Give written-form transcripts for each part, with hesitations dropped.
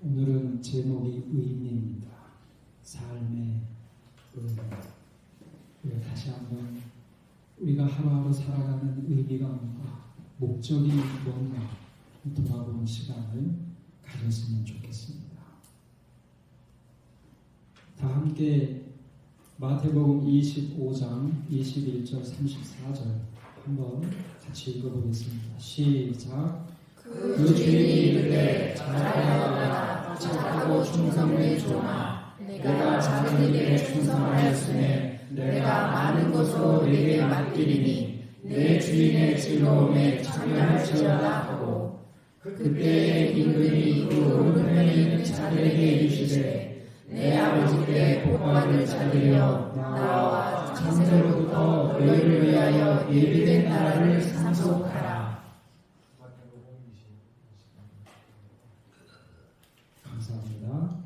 오늘은 제목이 의미입니다. 삶의 의미. 다시 한번 우리가 하루하루 살아가는 의미가 뭔가, 목적이 뭔가 돌아보는 시간을 가졌으면 좋겠습니다. 다 함께 마태복음 25장 21절 34절 한번 같이 읽어보겠습니다. 시작. 그 주인이 이르되 잘하여라 착하고 충성된 종아, 내가 작은 일에 충성하였으니 내가 많은 것으로 네게 맡기리니 내 주인의 즐거움에 참여할지어다 하고, 그때에 임금이 그 오른편에 있는 자들에게 이르시되 내 아버지께 복받을 자들이여 나와 창세로부터 너희를 위하여 예비된 나라를 상속하라. 감사합니다.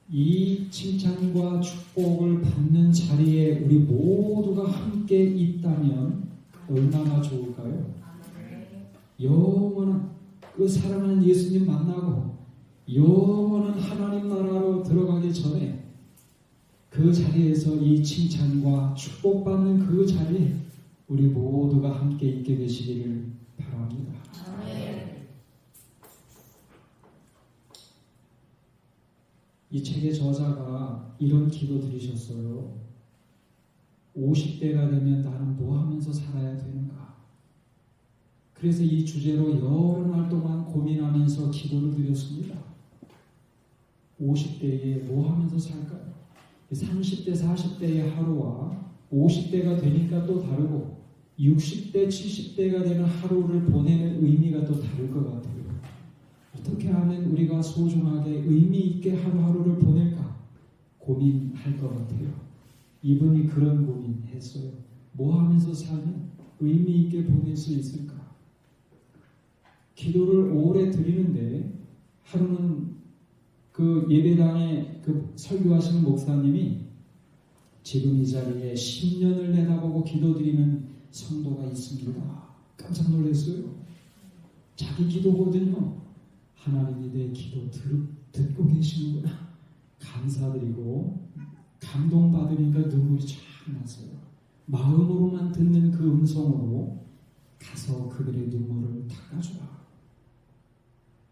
이 칭찬과 축복을 받는 자리에 우리 모두가 함께 있다면 얼마나 좋을까요? 영원한 그 사랑하는 예수님 만나고 영원한 하나님 나라로 들어가기 전에 그 자리에서 이 칭찬과 축복받는 그 자리에 우리 모두가 함께 있게 되시기를 바랍니다. 이 책의 저자가 이런 기도 드리셨어요. 50대가 되면 나는 뭐 하면서 살아야 되는가? 그래서 이 주제로 여러 날 동안 고민하면서 기도를 드렸습니다. 50대에 뭐 하면서 살까요? 30대, 40대의 하루와 50대가 되니까 또 다르고 60대, 70대가 되는 하루를 보내는 의미가 또 다를 것 같아요. 어떻게 하면 우리가 소중하게 의미 있게 하루하루를 보낼까 고민할 것 같아요. 이분이 그런 고민했어요. 뭐 하면서 살면 의미 있게 보낼 수 있을까? 기도를 오래 드리는데 하루는 그 예배당에 그 설교하시는 목사님이 지금 이 자리에 10년을 내다보고 기도드리는 성도가 있습니다. 깜짝 놀랐어요. 자기 기도거든요. 하나님이 내 기도 듣고 계시는구나. 감사드리고 감동받으니까 눈물이 쫙 났어요. 마음으로만 듣는 그 음성으로 가서 그들의 눈물을 닦아주라.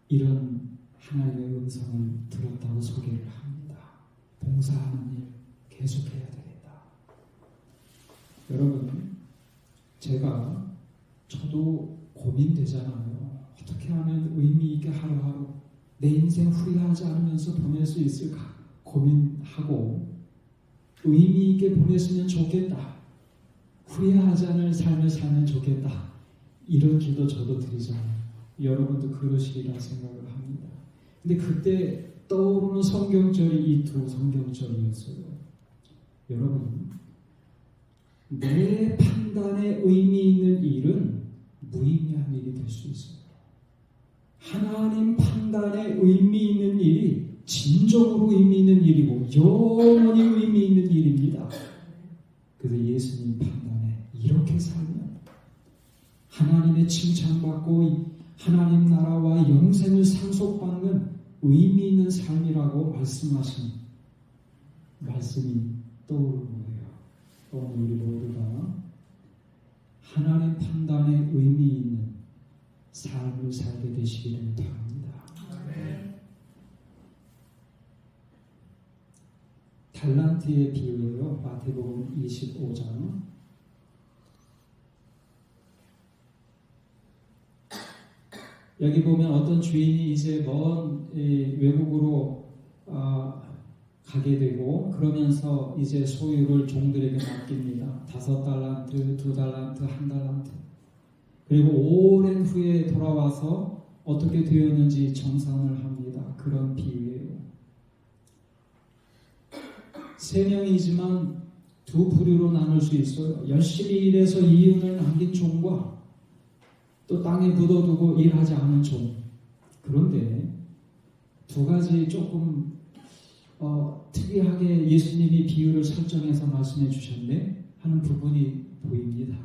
이런 하나님의 음성을 들었다고 소개를 합니다. 봉사하는 일 계속해야 되겠다. 여러분, 저도 고민되잖아요. 어떻게 하면 의미 있게 하루하루 내 인생 후회하지 않으면서 보낼 수 있을까 고민하고, 의미 있게 보냈으면 좋겠다, 후회하지 않을 삶을 살면 좋겠다, 이런 기도 저도 드리잖아요. 여러분도 그러시리라 생각을 합니다. 근데 그때 떠오르는 성경절이 이 두 성경절이었어요. 여러분, 내 판단에 의미 있는 일은 무의미한 일이 될 수 있어요. 하나님 판단에 의미 있는 일이 진정으로 의미 있는 일이고 영원히 의미 있는 일입니다. 그래서 예수님 판단에 이렇게 살면 하나님의 칭찬받고 하나님 나라와 영생을 상속받는 의미 있는 삶이라고 말씀하신 말씀이 떠오르는 거예요. 오늘 우리 모두가 하나님 판단에 의미 있는 삶을 살게 되시기를 바랍니다. 달란트의 비유예요. 마태복음 25장 여기 보면 어떤 주인이 이제 먼 외국으로 가게 되고, 그러면서 이제 소유를 종들에게 맡깁니다. 5달란트, 2달란트, 1달란트. 그리고 오랜 후에 돌아와서 어떻게 되었는지 정산을 합니다. 그런 비유예요. 3명이지만 두 부류로 나눌 수 있어요. 열심히 일해서 이윤을 남긴 종과 또 땅에 묻어두고 일하지 않은 종. 그런데 두 가지 조금 특이하게 예수님이 비유를 설정해서 말씀해 주셨네 하는 부분이 보입니다.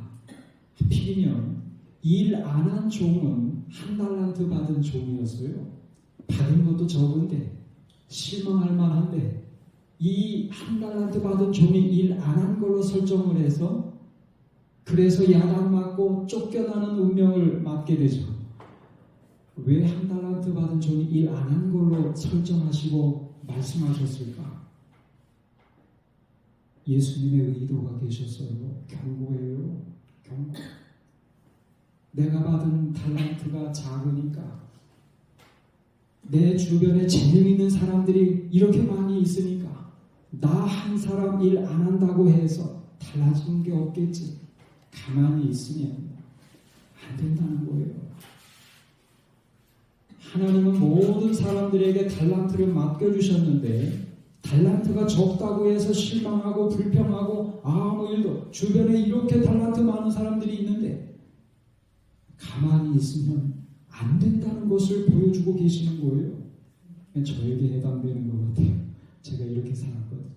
하필이면 일 안 한 종은 1달란트 받은 종이었어요. 받은 것도 적은데 실망할 만한데 이 한 달란트 받은 종이 일 안 한 걸로 설정을 해서 그래서 야단 맞고 쫓겨나는 운명을 맞게 되죠. 왜 한 달란트 받은 종이 일 안 한 걸로 설정하시고 말씀하셨을까? 예수님의 의도가 계셨어요. 경고예요. 경고. 내가 받은 달란트가 작으니까 내 주변에 재능 있는 사람들이 이렇게 많이 있으니까 나 한 사람 일 안 한다고 해서 달라지는 게 없겠지. 가만히 있으면 안 된다는 거예요. 하나님은 모든 사람들에게 달란트를 맡겨주셨는데 달란트가 적다고 해서 실망하고 불평하고 아무 일도 주변에 이렇게 달란트 많은 사람들이 있는데 가만히 있으면 안 된다는 것을 보여주고 계시는 거예요. 저에게 해당되는 것 같아요. 제가 이렇게 살았거든요.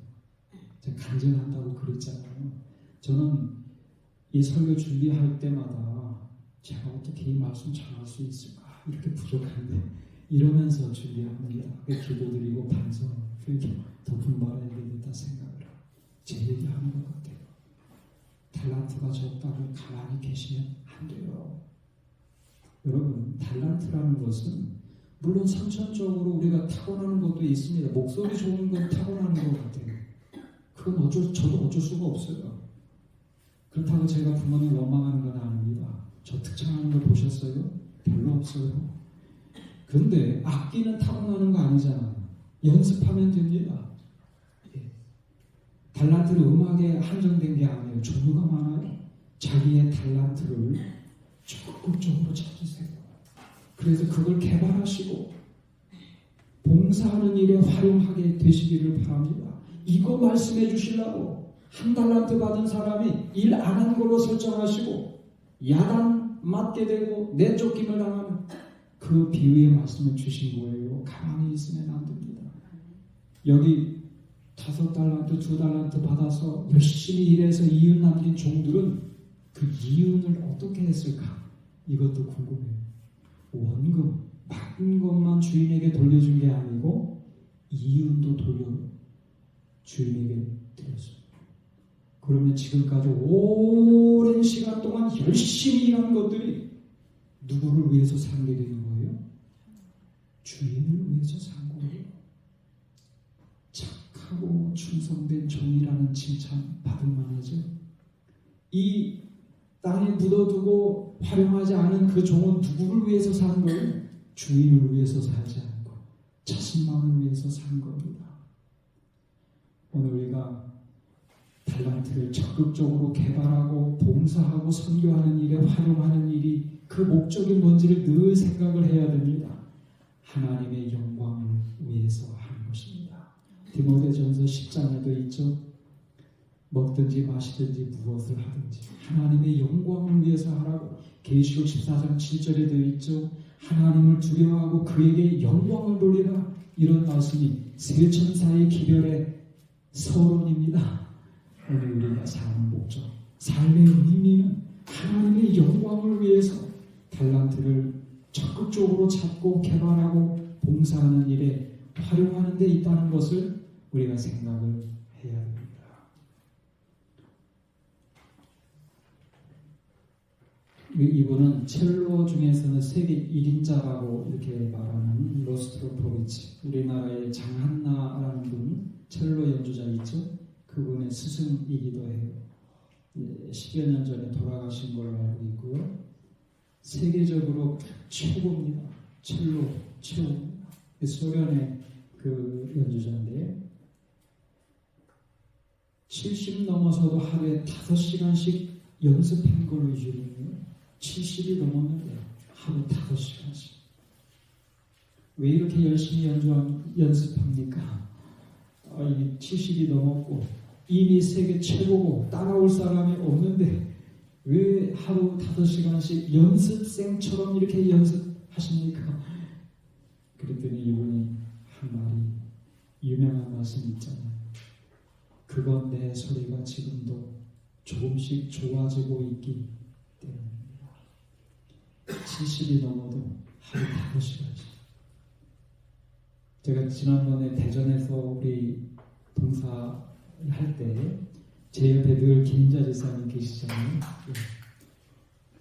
제가 간증한다고 그랬잖아요. 저는 이 설교 준비할 때마다 제가 어떻게 이 말씀 전할 수 있을까 이렇게 부족한데 이러면서 준비합니다. 기도드리고 반성, 회개, 더 분발해야 되겠다 생각을 하고 제 얘기하는 것 같아요. 달란트가 적다고 가만히 계시면 안 돼요. 여러분, 달란트라는 것은 물론 선천적으로 우리가 타고나는 것도 있습니다. 목소리 좋은 건 타고나는 것 같아요. 그건 저도 어쩔 수가 없어요. 그렇다고 제가 부모님 원망하는 건 아닙니다. 저 특정하는 거 보셨어요? 별로 없어요. 그런데 악기는 타고나는 거 아니잖아요. 연습하면 됩니다. 예. 달란트는 음악에 한정된 게 아니에요. 종류가 많아요. 자기의 달란트를 적극적으로 찾으세요. 그래서 그걸 개발하시고 봉사하는 일에 활용하게 되시기를 바랍니다. 이거 말씀해 주시려고 한 달란트 받은 사람이 일 안 한 걸로 설정하시고 야단 맞게 되고 내쫓김을 당하는 그 비유의 말씀을 주신 거예요. 가만히 있으면 안 됩니다. 여기 5달란트, 2달란트 받아서 열심히 일해서 이윤 남긴 종들은 그 이윤을 어떻게 했을까? 이것도 궁금해요. 원금, 받은 것만 주인에게 돌려준 게 아니고 이윤도 돌려 주인에게 드렸습니다. 그러면 지금까지 오랜 시간 동안 열심히 일한 것들이 누구를 위해서 산 게 되는 거예요? 주인을 위해서 산 거예요. 착하고 충성된 종이라는 칭찬 받을 만하죠. 이 땅에 묻어두고 활용하지 않은 그 종은 누구를 위해서 산 거예요? 주인을 위해서 살지 않고 자신만을 위해서 산 겁니다. 오늘 우리가 달란트를 적극적으로 개발하고 봉사하고 선교하는 일에 활용하는 일이 그 목적이 뭔지를 늘 생각을 해야 됩니다. 하나님의 영광을 위해서 하는 것입니다. 디모데전서 10장에도 있죠. 먹든지 마시든지 무엇을 하든지 하나님의 영광을 위해서 하라고. 계시록 14장 7절에도 있죠. 하나님을 두려워하고 그에게 영광을 돌리라. 이런 말씀이 세 천사의 기별의 서론입니다. 오늘 우리가 사는 목적, 삶의 의미는 하나님의 영광을 위해서 달란트를 적극적으로 찾고 개발하고 봉사하는 일에 활용하는 데 있다는 것을 우리가 생각을 해야 합니다. 이분은 첼로 중에서는 세계 1인자라고 이렇게 말하는 로스트로포비치, 우리나라의 장한나라는 분, 첼로 연주자 있죠? 그분의 스승이기도 해요. 10여 년 전에 돌아가신 걸로 알고 있고요. 세계적으로 최고입니다. 첼로 최고입니다. 소련의 그 연주자인데 70 넘어서도 하루에 5시간씩 연습한 걸로 유명해요. 70이 넘었는데 하루 5시간씩. 왜 이렇게 열심히 연습합니까? 이미 70이 넘었고 이미 세계 최고고 따라올 사람이 없는데 왜 하루 5시간씩 연습생처럼 이렇게 연습하십니까? 그랬더니 이분이 한 말이 유명한 말씀이 있잖아요. 그건 내 소리가 지금도 조금씩 좋아지고 있기 때문입니다. 70이 넘어도 하루 5시간씩 제가 지난번에 대전에서 우리 봉사할 때 제 옆에 늘 김인자 지사님 계시잖아요.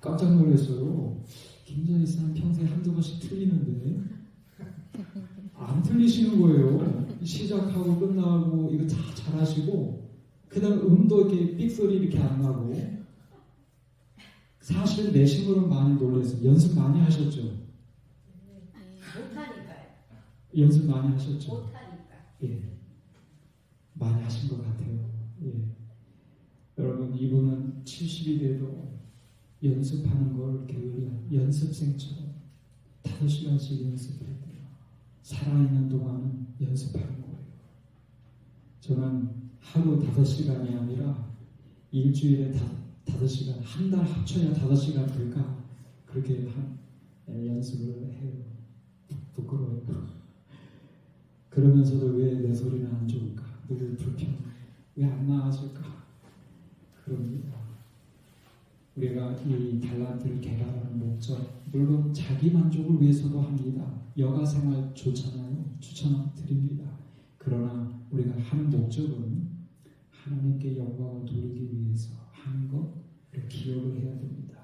깜짝 놀랐어요. 김인자 지사님 평소에 한두 번씩 틀리는데 안 틀리시는 거예요. 시작하고 끝나고 이거 다 잘하시고 그다음 음도 이렇게 삑소리 이렇게 안 나고 사실 내심으로는 많이 놀랐어요. 연습 많이 하셨죠? 못하니까요. 연습 많이 하셨죠? 못하니까. 예, 많이 하신 것 같아요. 예. 여러분 이분은 70이 돼도 연습하는 걸 게으르 연습생처럼 5시간씩 연습해야 돼요. 살아있는 동안은 연습하는 거예요. 저는 하루 5시간이 아니라 일주일에 5시간, 한 달 합쳐야 5시간 될까? 그렇게 연습을 해요. 부끄러워요. 그러면서도 왜 내 소리는 안 좋을까? 늘 불편해. 왜 안 나아질까? 그럽니다. 우리가 이 달란트를 개발하는 목적, 물론 자기 만족을 위해서도 합니다. 여가 생활 좋잖아요. 추천드립니다. 그러나 우리가 하는 목적은 하나님께 영광을 돌리기 위해서 하는 것을 기억을 해야 됩니다.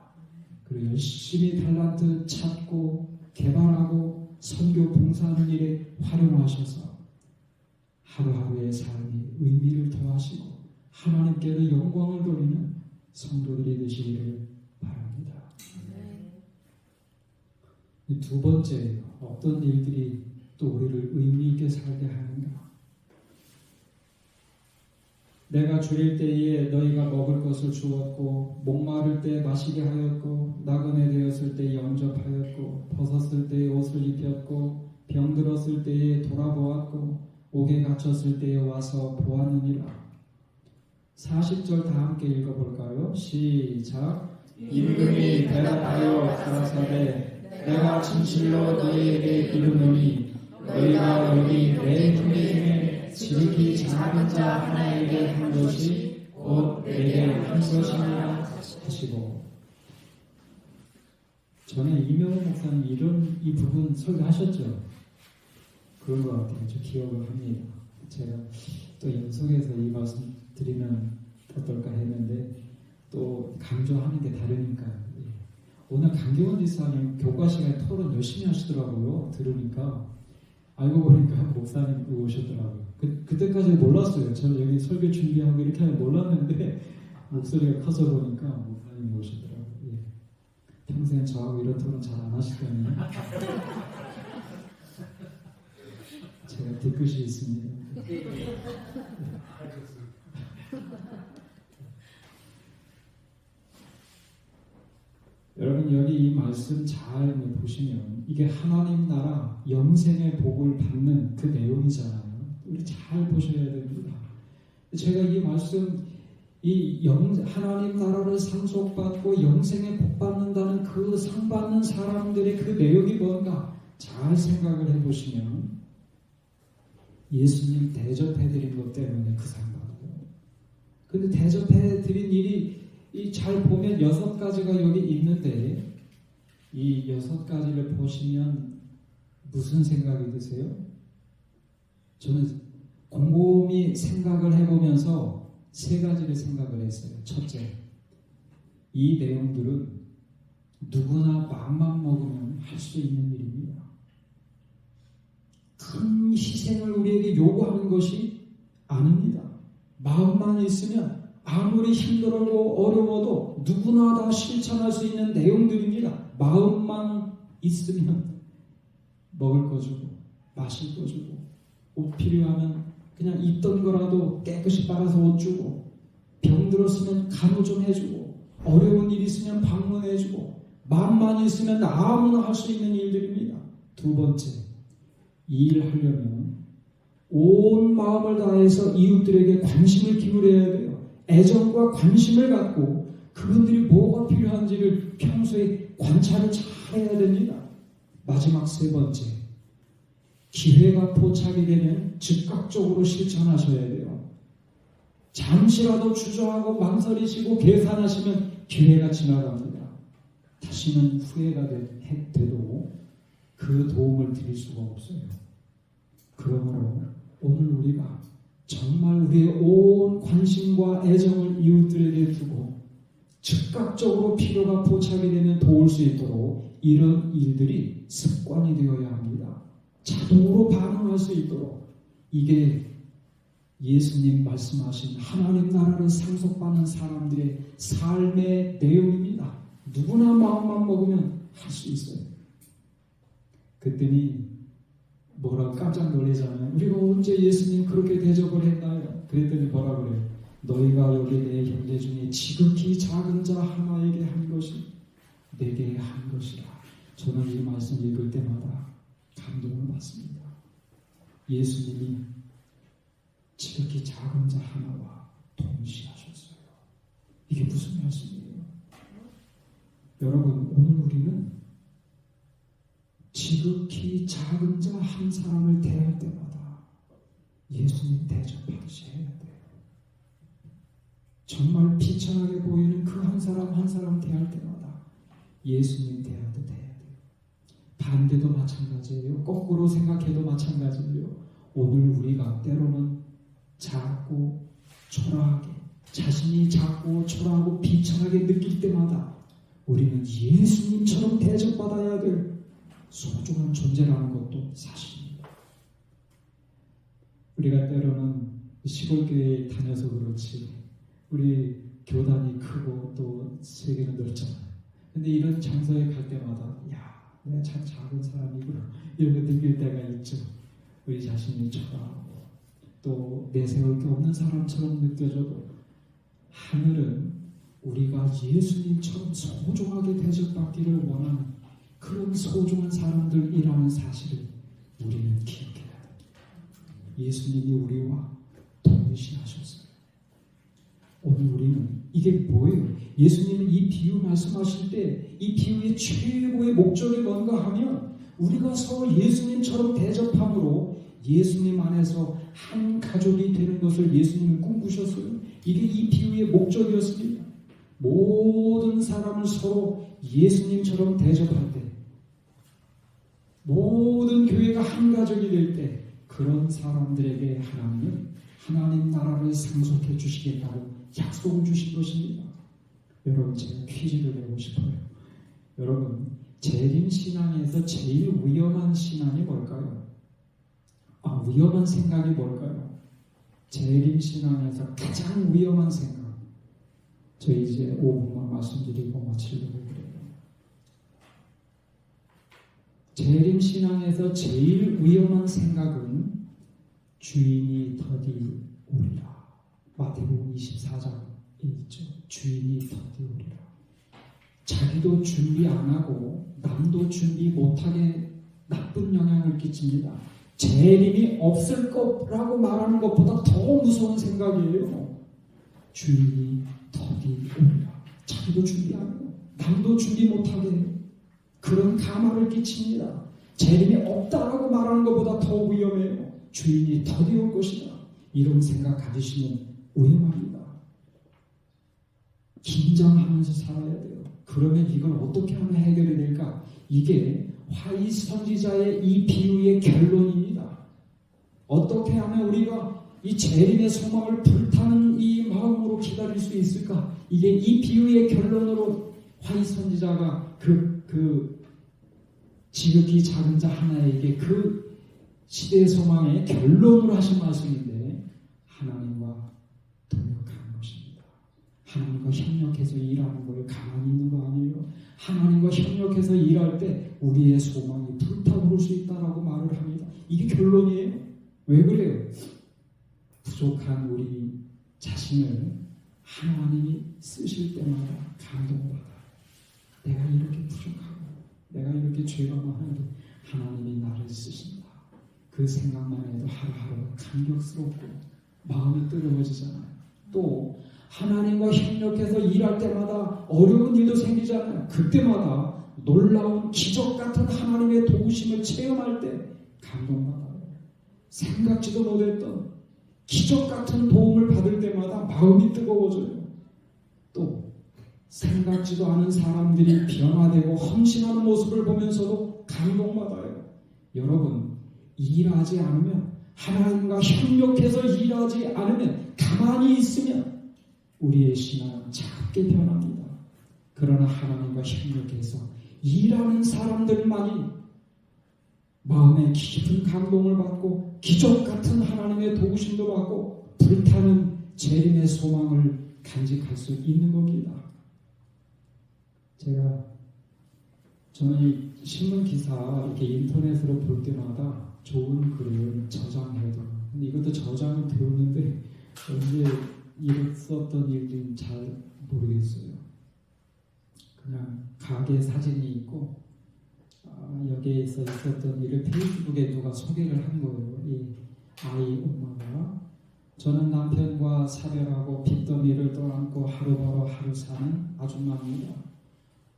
그리고 열심히 달란트 찾고 개발하고 선교 봉사하는 일에 활용하셔서 하루하루의 삶이 의미를 더하시고 하나님께도 영광을 돌리는 성도들이 되시기를 바랍니다. 두 번째, 어떤 일들이 또 우리를 의미 있게 살게 하는가? 내가 줄일 때에 너희가 먹을 것을 주었고 목마를 때 마시게 하였고 나그네 되었을 때 영접하였고 벗었을 때에 옷을 입혔고 병들었을 때에 돌아보았고 옥에 갇혔을 때에 와서 보았느니라. 40절 다 함께 읽어볼까요? 시작. 임금이 대답하여 가라사대 내가 진실로 너희에게 이르노니 너희가 여기 내 품에 지극히 작은 자 하나에게 한 것이 곧 내게 한 것이니라 하시고 전에 이명호 목사님 이런 이 부분 설교하셨죠? 그런 것 같아요. 저 기억을 합니다. 제가 또 연속해서 이 말씀 드리면 어떨까 했는데 또 강조하는 게 다르니까 오늘 강경원 지사님 교과 시간에 토론 열심히 하시더라고요. 들으니까 알고 보니까 목사님 오셨더라고요. 그때까지 몰랐어요. 저는 여기 설교 준비하고 이렇게 하면 몰랐는데 목소리가 커서 보니까 목사님이 오셨더라고요. 평생 저하고 이런 토론 잘 안 하시더니 제가 뒤끝이 있습니다. 여러분 여기 이 말씀 잘 보시면 이게 하나님 나라 영생의 복을 받는 그 내용이잖아요. 우리 잘 보셔야 됩니다. 제가 이 말씀 하나님 나라를 상속받고 영생의 복 받는다는 그 상 받는 사람들의 그 내용이 뭔가 잘 생각을 해보시면 예수님 대접해드린 것 때문에 그 상 받고 근데 대접해드린 일이 잘 보면 6가지가 여기 있는데 이 6가지를 보시면 무슨 생각이 드세요? 저는 곰곰이 생각을 해보면서 3가지를 생각을 했어요. 첫째, 이 내용들은 누구나 마음만 먹으면 할 수 있는 일입니다. 큰 희생을 우리에게 요구하는 것이 아닙니다. 마음만 있으면 아무리 힘들고 어려워도 누구나 다 실천할 수 있는 내용들입니다. 마음만 있으면 먹을 거 주고 마실 거 주고 옷 필요하면 그냥 입던 거라도 깨끗이 빨아서 옷 주고 병들었으면 간호 좀 해주고 어려운 일 있으면 방문해주고 마음만 있으면 아무나 할 수 있는 일들입니다. 두 번째, 이 일을 하려면 온 마음을 다해서 이웃들에게 관심을 기울여야 돼요. 애정과 관심을 갖고 그분들이 뭐가 필요한지를 평소에 관찰을 잘 해야 됩니다. 마지막 3번째, 기회가 포착이 되면 즉각적으로 실천하셔야 돼요. 잠시라도 주저하고 망설이시고 계산하시면 기회가 지나갑니다. 다시는 후회가 돼도 그 도움을 드릴 수가 없어요. 그러므로 오늘 우리가 정말 우리의 온 관심과 애정을 이웃들에게 두고 즉각적으로 필요가 포착이 되면 도울 수 있도록 이런 일들이 습관이 되어야 합니다. 자동으로 반응할 수 있도록. 이게 예수님 말씀하신 하나님 나라를 상속받는 사람들의 삶의 내용입니다. 누구나 마음만 먹으면 할 수 있어요. 그랬더니 뭐라고 깜짝 놀라잖아요. 우리가 언제 예수님 그렇게 대접을 했나요? 그랬더니 뭐라 그래요? 너희가 여기 내 형제 중에 지극히 작은 자 하나에게 한 것이 내게 한 것이라. 저는 이 말씀 읽을 때마다 감동을 받습니다. 예수님이 지극히 작은 자 하나와 동시하셨어요. 이게 무슨 말씀이에요? 여러분, 오늘 우리는 지극히 작은 자 한 사람을 대할 때마다 예수님 대접하듯이 해야 돼요. 정말 비천하게 보이는 그 한 사람 한 사람 대할 때마다 예수님 대하듯 해야 돼요. 반대도 마찬가지예요. 거꾸로 생각해도 마찬가지예요. 오늘 우리가 때로는 작고 초라하게, 자신이 작고 초라하고 비천하게 느낄 때마다 우리는 예수님처럼 대접받아야 될 소중한 존재라는 것도 사실입니다. 우리가 때로는 시골교회에 다녀서 그렇지 우리 교단이 크고 또 세계는 넓잖아요. 근데 이런 장소에 갈 때마다 야, 내가 참 작은 사람이구나 이런 거 느낄 때가 있죠. 우리 자신이 초라하고 또 내세울 게 없는 사람처럼 느껴져도 하늘은 우리가 예수님처럼 소중하게 대접받기를 원하는 그런 소중한 사람들이라는 사실을 우리는 기억해야 됩니다. 예수님이 우리와 동시하셨어요. 오늘 우리는 이게 뭐예요? 예수님은 이 비유 말씀하실 때 이 비유의 최고의 목적이 뭔가 하면 우리가 서로 예수님처럼 대접함으로 예수님 안에서 한 가족이 되는 것을 예수님은 꿈꾸셨어요. 이게 이 비유의 목적이었습니다. 모든 사람을 서로 예수님처럼 대접할 때, 모든 교회가 한 가족이 될 때 그런 사람들에게 하나님은 하나님 나라를 상속해 주시겠다고 약속을 주신 것입니다. 여러분, 제가 퀴즈를 내고 싶어요. 여러분, 재림신앙에서 제일 위험한 신앙이 뭘까요? 위험한 생각이 뭘까요? 재림신앙에서 가장 위험한 생각. 저 이제 5분만 말씀드리고 마치려고 그래요. 재림신앙에서 제일 위험한 생각은 주인이 더디 오리라. 마태복음 24장에 있죠. 주인이 더디 오리라. 자기도 준비 안 하고 남도 준비 못하게 나쁜 영향을 끼칩니다. 재림이 없을 거라고 말하는 것보다 더 무서운 생각이에요. 주인이 더디 오리라. 자기도 준비 안 하고 남도 준비 못하게 그런 가마를 끼칩니다. 재림이 없다라고 말하는 것보다 더 위험해요. 주인이 더디 올 것이다. 이런 생각 가지시면 위험합니다. 긴장하면서 살아야 돼요. 그러면 이걸 어떻게 하면 해결이 될까? 이게 화이 선지자의 이 비유의 결론입니다. 어떻게 하면 우리가 이 재림의 소망을 불타는 이 마음으로 기다릴 수 있을까? 이게 이 비유의 결론으로 화이 선지자가 그 지극히 작은 자 하나에게 그 시대의 소망의 결론으로 하신 말씀인데, 하나님과 동역하는 것입니다. 하나님과 협력해서 일하는 거예요. 가만히 있는 거 아니에요. 하나님과 협력해서 일할 때 우리의 소망이 불타오를 수 있다라고 말을 합니다. 이게 결론이에요. 왜 그래요? 부족한 우리 자신을 하나님이 쓰실 때마다 감동받아요. 내가 이렇게 부족하고 내가 이렇게 죄가 많은데 하나님이 나를 쓰신다. 그 생각만 해도 하루하루 감격스럽고 마음이 뜨거워지잖아요. 또 하나님과 협력해서 일할 때마다 어려운 일도 생기잖아요. 그때마다 놀라운 기적 같은 하나님의 도우심을 체험할 때 감동받아요. 생각지도 못했던 기적 같은 도움을 받을 때마다 마음이 뜨거워져요. 또 생각지도 않은 사람들이 변화되고 헌신하는 모습을 보면서도 감동받아요. 여러분, 일하지 않으면 하나님과 협력해서 일하지 않으면, 가만히 있으면 우리의 신앙은 작게 변합니다. 그러나 하나님과 협력해서 일하는 사람들만이 마음에 깊은 감동을 받고 기적 같은 하나님의 도우심도 받고 불타는 재림의 소망을 간직할 수 있는 겁니다. 저는 이 신문 기사 이렇게 인터넷으로 볼 때마다 좋은 글을 저장해도, 근데 이것도 저장은 되었는데 언제 있었던 일인지 잘 모르겠어요. 그냥 가게 사진이 있고 여기에 있었던 일을 페이스북에 누가 소개를 한 거예요. 이 아이 엄마가 저는 남편과 사별하고 빚더미를 떠안고 하루 벌어 하루 사는 아줌마입니다.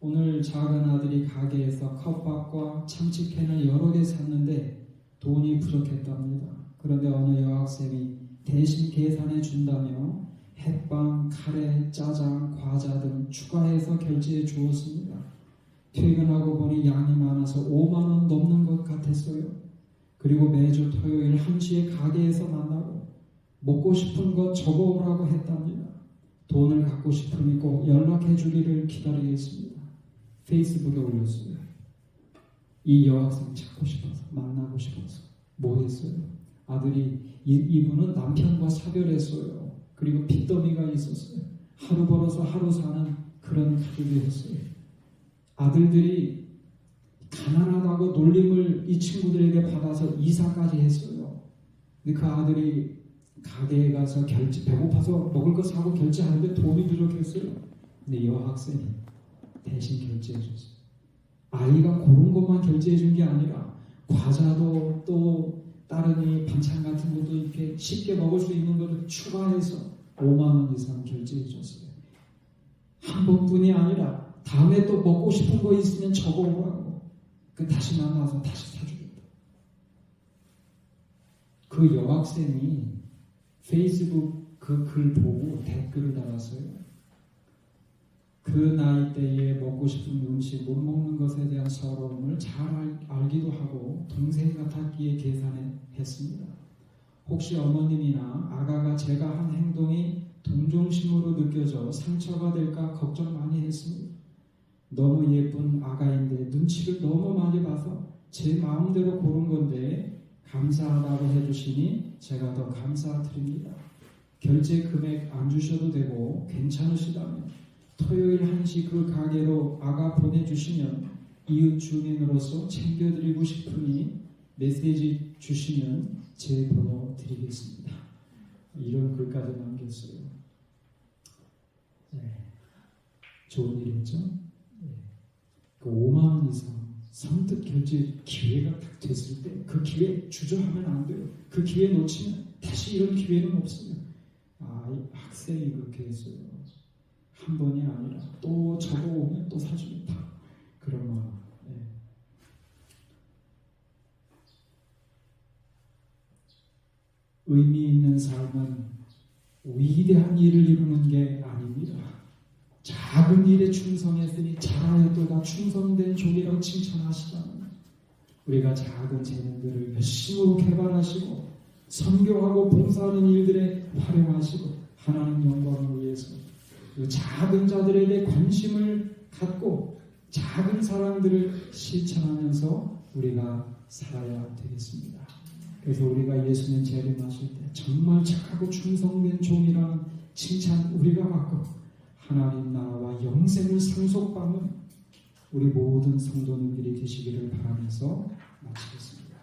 오늘 작은 아들이 가게에서 컵밥과 참치캔을 여러 개 샀는데 돈이 부족했답니다. 그런데 어느 여학생이 대신 계산해 준다며 햇빵, 카레, 짜장, 과자 등 추가해서 결제해 주었습니다. 퇴근하고 보니 양이 많아서 5만 원 넘는 것 같았어요. 그리고 매주 토요일 1시에 가게에서 만나고 먹고 싶은 것 적어오라고 했답니다. 돈을 갖고 싶으니 꼭 연락해 주기를 기다리겠습니다. 페이스북에 올렸어요. 이 여학생 찾고 싶어서, 만나고 싶어서. 뭐 했어요? 아들이, 이분은 남편과 사별했어요. 그리고 빚더미가 있었어요. 하루 벌어서 하루 사는 그런 가족이었어요. 아들들이 가난하다고 놀림을 이 친구들에게 받아서 이사까지 했어요. 근데 그 아들이 가게에 가서 배고파서 먹을 거 사고 결제하는데 돈이 부족했어요. 근데 여학생이 대신 결제해줬어요. 아이가 고른 것만 결제해준 게 아니라 과자도 또 다른 이 반찬 같은 것도 이렇게 쉽게 먹을 수 있는 것을 추가해서 5만 원 이상 결제해줬어요. 한 번뿐이 아니라 다음에 또 먹고 싶은 거 있으면 적어오라고. 다시 만나서 다시 사주겠다. 그 여학생이 페이스북 그 글 보고 댓글을 달았어요. 그 나이 때에 먹고 싶은 음식 못 먹는 것에 대한 서러움을 잘 알기도 하고 동생 같았기에 계산했습니다. 혹시 어머님이나 아가가 제가 한 행동이 동정심으로 느껴져 상처가 될까 걱정 많이 했습니다. 너무 예쁜 아가인데 눈치를 너무 많이 봐서 제 마음대로 고른 건데 감사하다고 해주시니 제가 더 감사드립니다. 결제 금액 안 주셔도 되고 괜찮으시다면 토요일 1시 그 가게로 아가 보내주시면 이웃 주민으로서 챙겨드리고 싶으니 메시지 주시면 제 번호 드리겠습니다. 이런 글까지 남겼어요. 네. 좋은 일이죠. 네. 그 5만 원 이상 선뜻 결제 기회가 딱 됐을 때 그 기회 주저하면 안 돼요. 그 기회 놓치면 다시 이런 기회는 없어요. 이 학생이 그렇게 했어요. 한 번이 아니라 또 적어오면 또 사주겠다. 그런 마음. 네. 의미 있는 삶은 위대한 일을 이루는 게 아닙니다. 작은 일에 충성했으니 잘하였도다 충성된 종이라고 칭찬하시잖아요. 우리가 작은 재능들을 열심으로 개발하시고 선교하고 봉사하는 일들에 활용하시고 하나님 영광을 위해서 그 작은 자들에게 관심을 갖고 작은 사랑들을 실천하면서 우리가 살아야 되겠습니다. 그래서 우리가 예수님 재림하실 때 정말 착하고 충성된 종이라는 칭찬 우리가 받고 하나님 나라와 영생을 상속받는 우리 모든 성도님들이 되시기를 바라면서 마치겠습니다.